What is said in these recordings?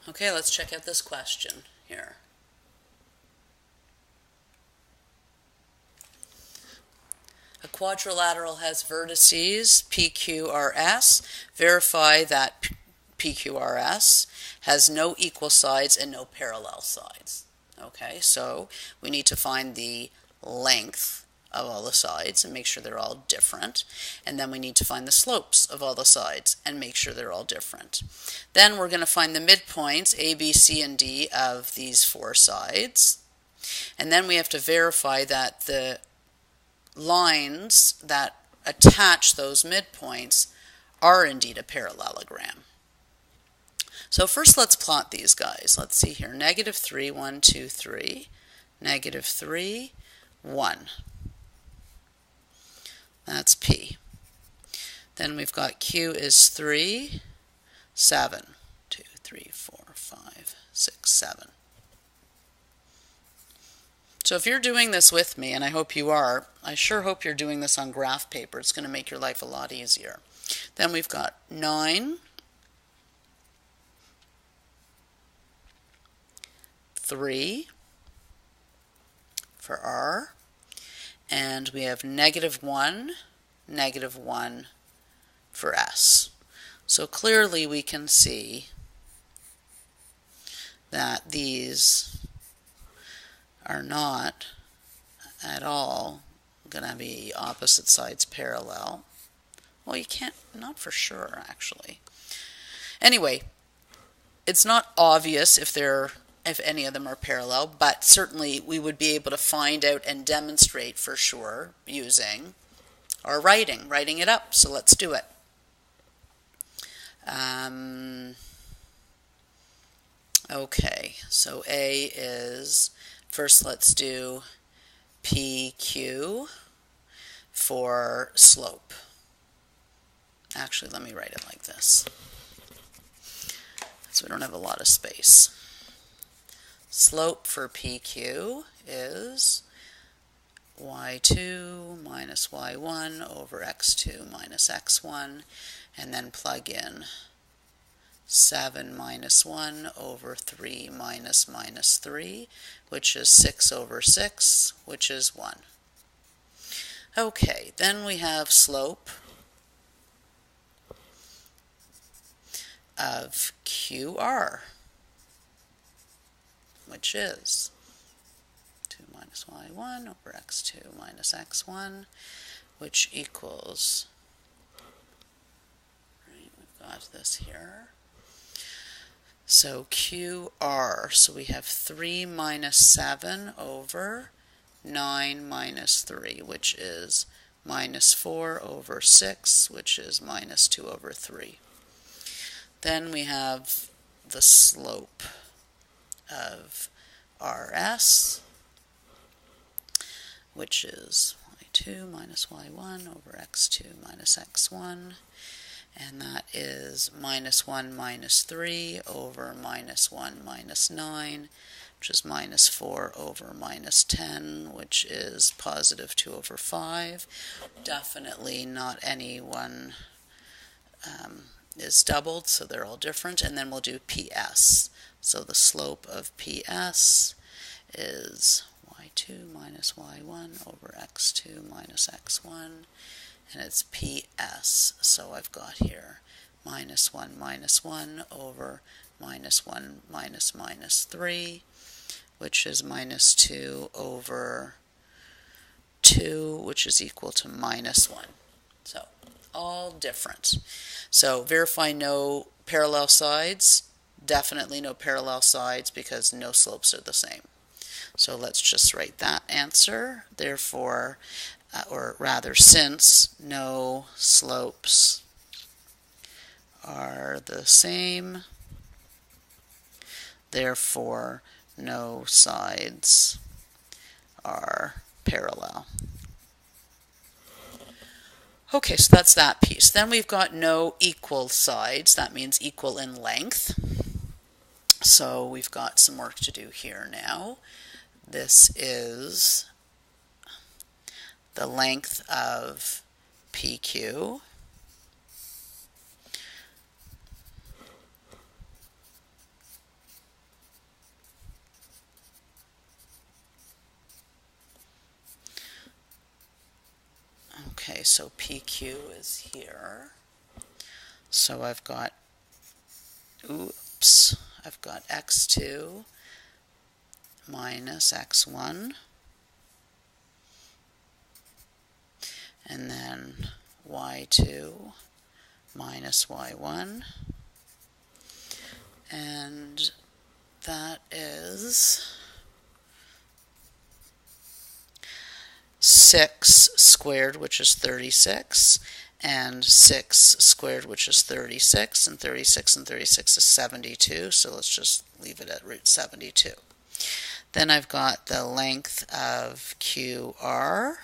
Okay, let's check out this question here. A quadrilateral has vertices PQRS. Verify that PQRS has no equal sides and no parallel sides. Okay, so we need to find the length of all the sides and make sure they're all different. And then we need to find the slopes of all the sides and make sure they're all different. Then we're going to find the midpoints, A, B, C, and D of these four sides. And then we have to verify that the lines that attach those midpoints are indeed a parallelogram. So first let's plot these guys. Let's see here. -3, 1, 2, 3. -3, 1. That's P. Then we've got Q is 3, 7. 2, 3, 4, 5, 6, 7. So if you're doing this with me, and I hope you are, I sure hope you're doing this on graph paper. It's going to make your life a lot easier. Then we've got 9, 3 for R, and we have -1, -1 for S. So clearly we can see that these are not at all going to be opposite sides parallel. Well, you can't, not for sure actually. Anyway, it's not obvious if any of them are parallel, but certainly we would be able to find out and demonstrate for sure using our writing it up. So let's do it. Okay, so A is, first let's do PQ for slope. Actually, let me write it like this, so we don't have a lot of space. Slope for PQ is y2 minus y1 over x2 minus x1, and then plug in 7 minus 1 over 3 minus 3, which is 6 over 6, which is 1. Okay, then we have slope of QR, which is 2 minus y1 over x2 minus x1, which equals, right, we've got this here. So QR, so we have 3 minus 7 over 9 minus 3, which is minus 4 over 6, which is minus 2 over 3. Then we have the slope of RS, which is y2 minus y1 over x2 minus x1, and that is minus 1 minus 3 over minus 1 minus 9, which is minus 4 over minus 10, which is positive 2 over 5. Definitely not any one is doubled, so they're all different. And then we'll do PS. So the slope of PS is y2 minus y1 over x2 minus x1, and it's PS. So I've got here minus 1 over minus 1 minus 3, which is minus 2 over 2, which is equal to minus 1. So all different. So verify no parallel sides. Definitely no parallel sides because no slopes are the same. So let's just write that answer. Therefore, or rather, since no slopes are the same, therefore no sides are parallel. Okay, so that's that piece. Then we've got no equal sides. That means equal in length. So we've got some work to do here now. This is the length of PQ. Okay, so PQ is here. So I've got, I've got x2 minus x1, and then y2 minus y1, and that is 6 squared, which is 36, and 6 squared, which is 36, and 36 and 36 is 72, so let's just leave it at root 72. Then I've got the length of QR,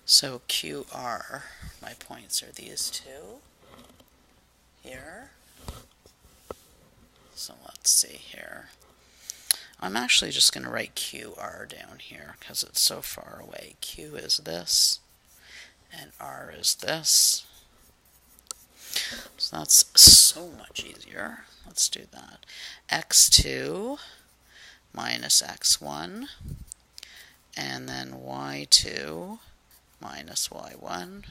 so QR, my points are these two here. So let's see here. I'm actually just going to write QR down here because it's so far away. Q is this, and R is this. So that's so much easier. Let's do that. X2 minus X1, and then Y2 minus Y1.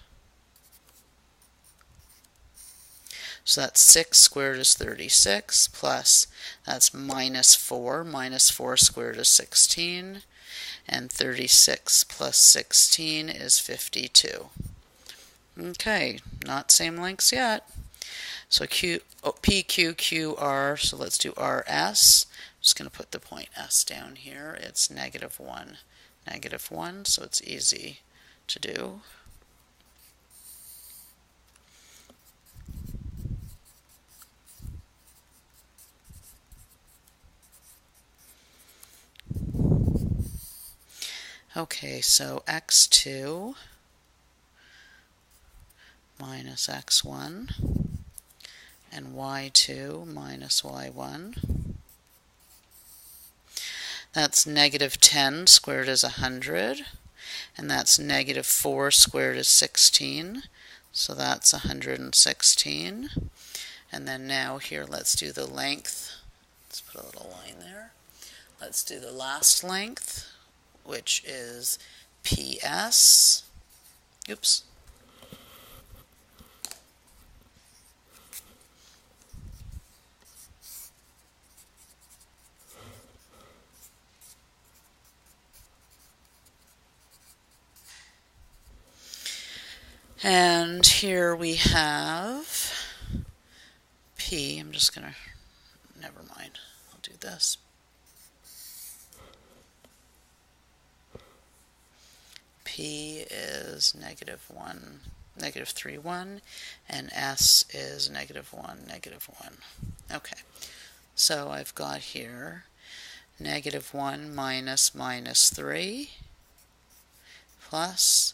So that's 6 squared is 36, plus that's minus 4. Minus 4 squared is 16. And 36 plus 16 is 52. Okay, not same lengths yet. So PQQR, so let's do RS. I'm just going to put the point S down here. It's -1, -1, so it's easy to do. Okay, so x2 minus x1 and y2 minus y1. That's -10 squared is 100, and that's -4 squared is 16, so that's 116. And then now here, let's do the length. Let's put a little line there. Let's do the last length, which is PS. Oops. And here we have P. I'm just going to, never mind, I'll do this. P is -1, -3, and S is -1, -1. Okay, so I've got here -1 minus -3 plus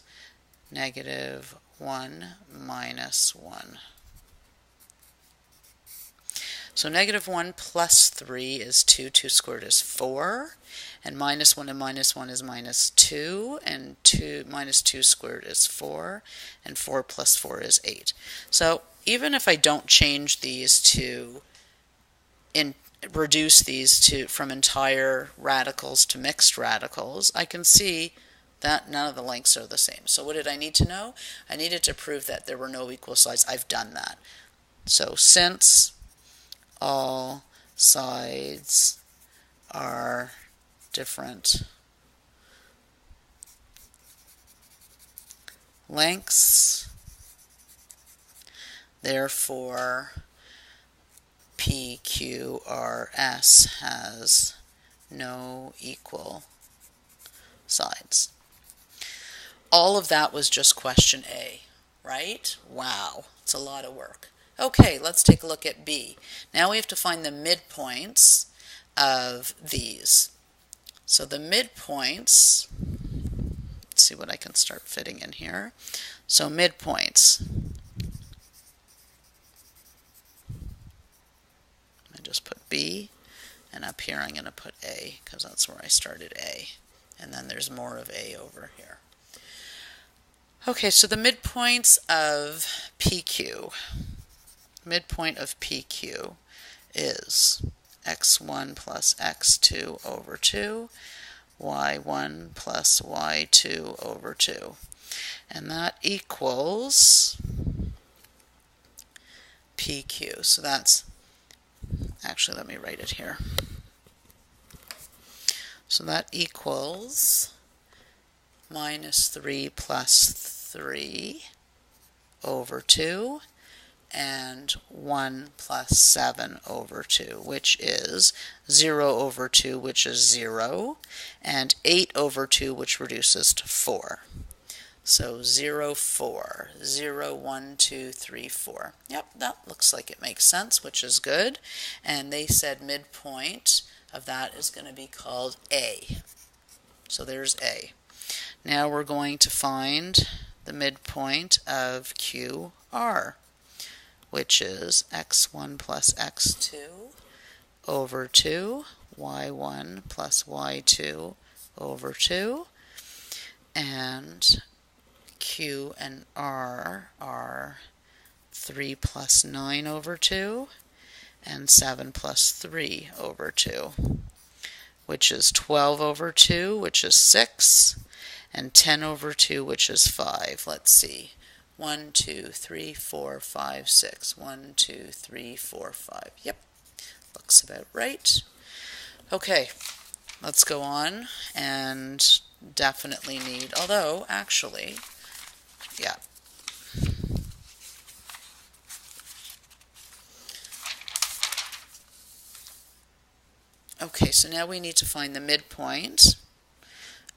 -1 minus 1. So -1 plus 3 is 2, 2 squared is 4, and -1 and -1 is -2, and -2 squared is 4, and 4 plus 4 is 8. So even if I don't change these to, reduce these to from entire radicals to mixed radicals, I can see that none of the lengths are the same. So what did I need to know? I needed to prove that there were no equal sides. I've done that. So since all sides are different lengths, therefore PQRS has no equal sides. All of that was just question A, right? Wow, it's a lot of work. Okay, let's take a look at B. Now we have to find the midpoints of these. So the midpoints, let's see what I can start fitting in here. So midpoints. I just put B, and up here I'm going to put A because that's where I started A. And then there's more of A over here. Okay, so the midpoints of PQ, midpoint of PQ is x1 plus x2 over 2, y1 plus y2 over 2. And that equals PQ. So that's, actually let me write it here. So that equals minus 3 plus 3 over 2 and 1 plus 7 over 2, which is 0 over 2, which is 0, and 8 over 2, which reduces to 4. So 0, 4, 0, 1, 2, 3, 4. Yep, that looks like it makes sense, which is good. And they said midpoint of that is going to be called A. So there's A. Now we're going to find the midpoint of QR, which is x1 plus x2 over 2, y1 plus y2 over 2, and Q and R are 3 plus 9 over 2 and 7 plus 3 over 2, which is 12 over 2, which is 6, and 10 over 2, which is 5. Let's see. 1, 2, 3, 4, 5, 6. 1, 2, 3, 4, 5. Yep, looks about right. Okay, let's go on, and definitely need, although actually, yeah. Okay, so now we need to find the midpoint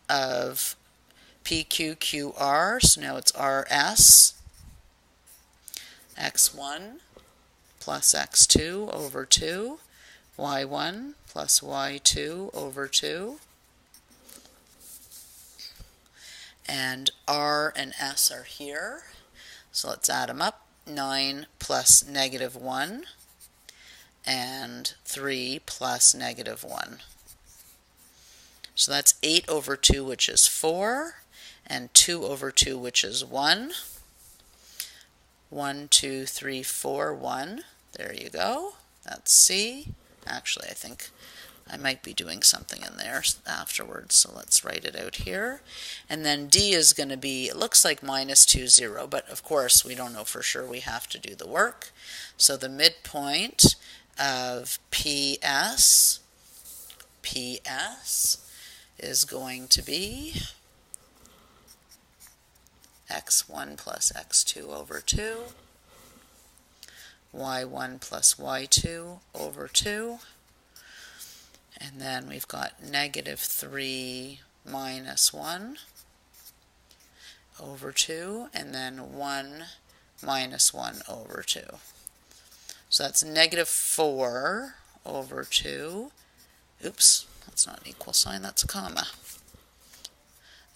of PQQR. So now it's RS, x1 plus x2 over 2, y1 plus y2 over 2, and R and S are here. So let's add them up. 9 plus negative 1 and 3 plus negative 1. So that's 8 over 2, which is 4, and 2 over 2, which is 1. 1, 2, 3, 4, 1. There you go. That's C. Actually, I think I might be doing something in there afterwards, so let's write it out here. And then D is going to be, it looks like minus 2, 0, but of course we don't know for sure. We have to do the work. So the midpoint of PS is going to be x1 plus x2 over 2, y1 plus y2 over 2, and then we've got negative 3 minus 1 over 2, and then 1 minus 1 over 2. So that's negative 4 over 2. Oops, that's not an equal sign, that's a comma.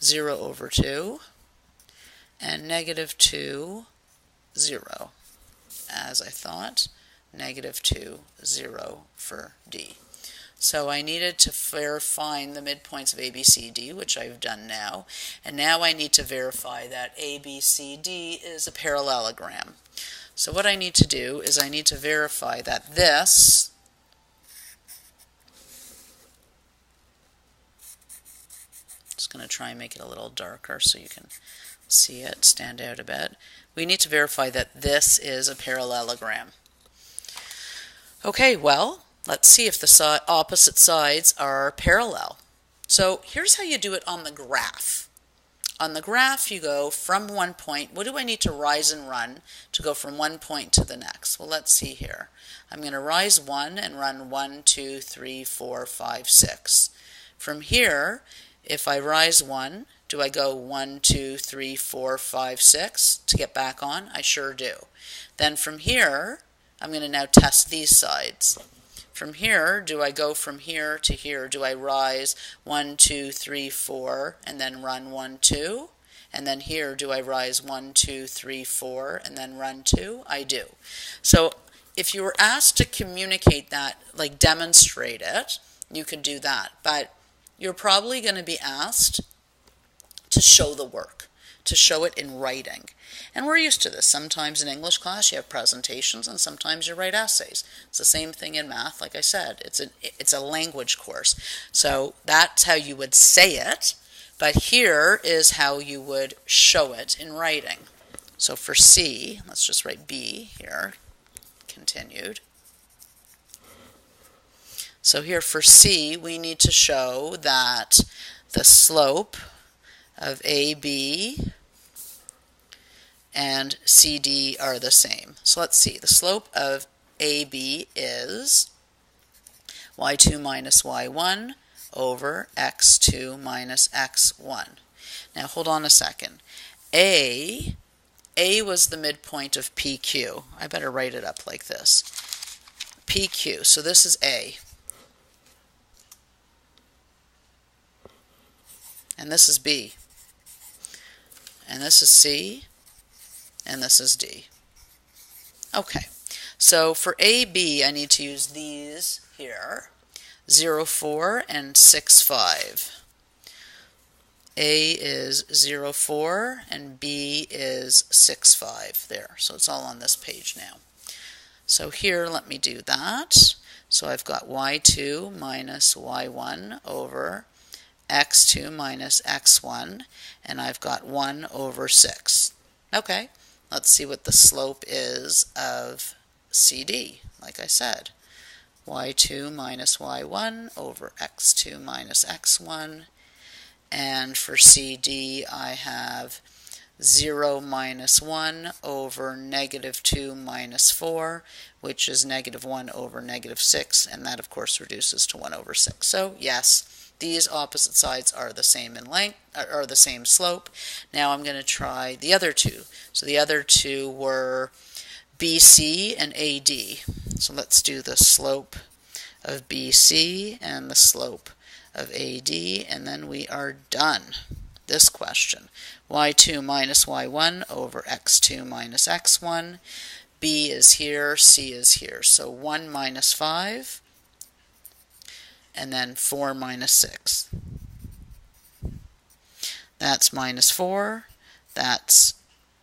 0 over 2, and negative 2, 0. As I thought, negative 2, 0 for D. So I needed to find the midpoints of A, B, C, D, which I've done now. And now I need to verify that A, B, C, D is a parallelogram. So what I need to do is I need to verify that this just going to try and make it a little darker so you can see it stand out a bit. We need to verify that this is a parallelogram. Okay, well, let's see if the opposite sides are parallel. So here's how you do it on the graph. On the graph, you go from one point. What do I need to rise and run to go from one point to the next? Well, let's see here. I'm going to rise 1 and run 1, 2, 3, 4, 5, 6. From here, if I rise 1, do I go 1, 2, 3, 4, 5, 6 to get back on? I sure do. Then from here, I'm going to now test these sides. From here, do I go from here to here? Do I rise 1, 2, 3, 4 and then run 1, 2? And then here, do I rise 1, 2, 3, 4 and then run 2? I do. So if you were asked to communicate that, like demonstrate it, you could do that. But you're probably going to be asked to show the work, to show it in writing. And we're used to this. Sometimes in English class you have presentations and sometimes you write essays. It's the same thing in math. Like I said, it's a language course. So that's how you would say it, but here is how you would show it in writing. So for C, let's just write B here, continued. So here for C, we need to show that the slope of AB and CD are the same. So let's see, the slope of AB is y2 minus y1 over x2 minus x1. Now hold on a second. A was the midpoint of PQ. I better write it up like this. PQ, so this is A. And this is B. And this is C. And this is D. Okay, so for AB, I need to use these here, 0, 4 and 6, 5. A is 0, 4 and B is 6, 5 there. So it's all on this page now. So here, let me do that. So I've got y2 minus y1 over x2 minus x1, and I've got 1 over 6. Okay, let's see what the slope is of CD. Like I said, y2 minus y1 over x2 minus x1, and for CD I have 0 minus 1 over negative 2 minus 4, which is negative 1 over negative 6, and that of course reduces to 1 over 6. So yes, these opposite sides are the same in length, or the same slope. Now I'm going to try the other two. So the other two were BC and AD. So let's do the slope of BC and the slope of AD, and then we are done. This question, y2 minus y1 over x2 minus x1. B is here, C is here. So 1 minus 5. And then 4 minus 6. That's minus 4. That's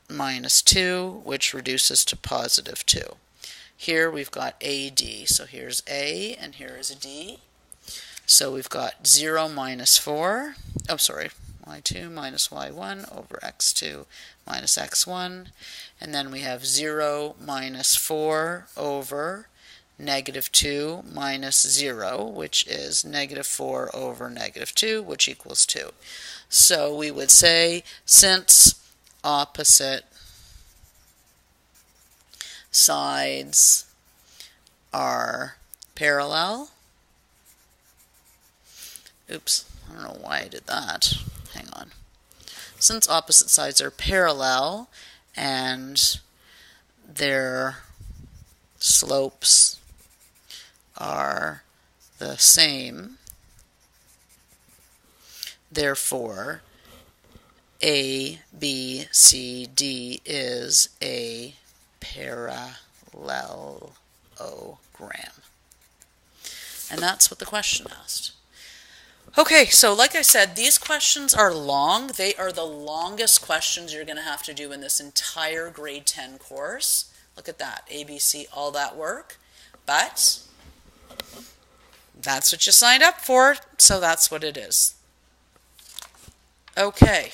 minus 2, which reduces to positive 2. Here we've got AD. So here's A and here is a D. So we've got 0 minus 4. Oh, sorry. y2 minus y1 over x2 minus x1. And then we have 0 minus 4 over negative 2 minus 0, which is negative 4 over negative 2, which equals 2. So we would say, since opposite sides are parallel, oops, I don't know why I did that. Hang on. Since opposite sides are parallel and their slopes are the same, therefore A, B, C, D is a parallelogram. And that's what the question asked. Okay, so like I said, these questions are long. They are the longest questions you're going to have to do in this entire grade 10 course. Look at that, ABC, all that work. But that's what you signed up for, so that's what it is. Okay.